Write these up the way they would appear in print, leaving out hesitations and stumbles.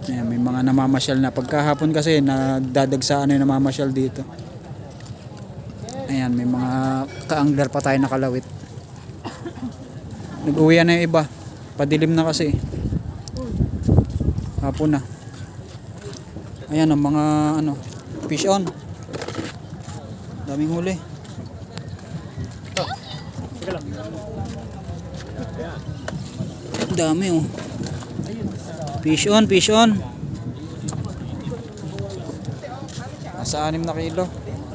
Ayan, may mga namamasyal na. Pagkahapon kasi nagdadagsaan na yung namamasyal dito. Ayan, may mga ka-angler pa tayo nakalawit. Nag-uwian na yung iba. Padilim na kasi. Hapon na. Ayan ang mga fish on. Daming huli. Dami oh. Fish on, fish on. Nasa 6 na kilo.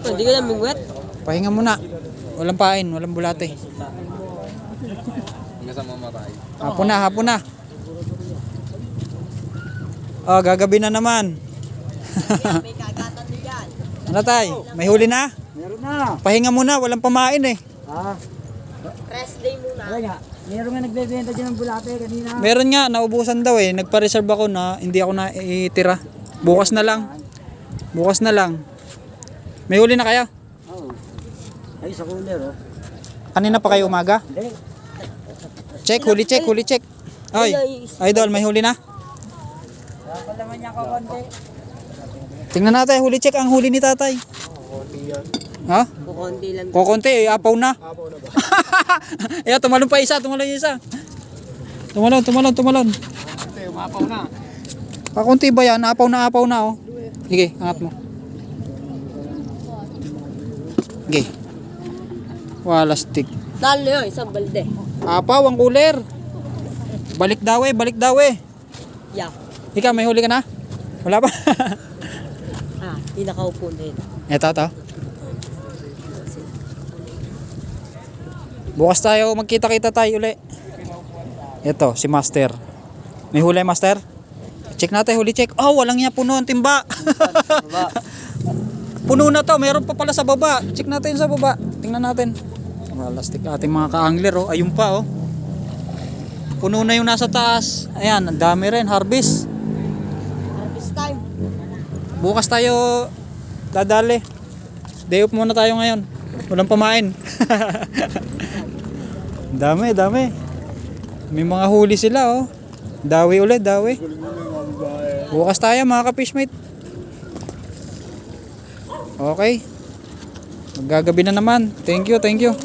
Hindi ka namin wet? Pahinga muna. Walang pain, walang bulate. Hapon na, hapon na. Oh, gagabi na naman. May kagatan din yan. Ano tay? May huli na? Meron na. Pahinga muna, walang pamain eh. Rest day muna. Wala nga. Meron nga nagbebenta dyan ng bulate kanina. Meron nga, naubusan daw eh. Nagpa-reserve ako na hindi ako na itira. Bukas na lang. Bukas na lang. May huli na kaya? Oo. Ay, sa cooler oh. Kanina pa kayo umaga? Hindi. Check, huli check, huli check. Ay, idol, may huli na? Palaman niya ko konti. Tingnan natin, huli check ang huli ni tatay. Ha? Kukunti lang. Kukunti, apaw na. Apaw na ba? Ayan, tumalon pa isa, tumalon yung isa. Tumalon, tumalon, tumalon. Ito, umapaw na. Kakunti ba yan? Apaw na oh. Sige, angat mo. Sige. Wala stick. Dalo yun, isang balde. Apaw, ang cooler. Balik daw eh, balik daw eh. Yeah. Ikaw, may huli ka na? Wala pa? Hindi nakaupo na yun. Eto, to. Bukas tayo, magkita-kita tayo uli. Ito, si Master. May huli, Master? Check natin, huli check. Oh, walang niya puno ang timba. Puno na to, meron pa pala sa baba. Check natin sa baba. Tingnan natin. Wala stick ating mga ka-angler oh. Ayun pa oh. Puno na yung nasa taas. Ayan, ang dami rin, harvest. Harvest time. Bukas tayo dadali. Day off muna tayo ngayon. Walang pamain. Dami, dami. May mga huli sila oh. Dawi ulit, dawi. Bukas tayo mga ka-fishmate. Okay. Maggagabi na naman. Thank you, thank you.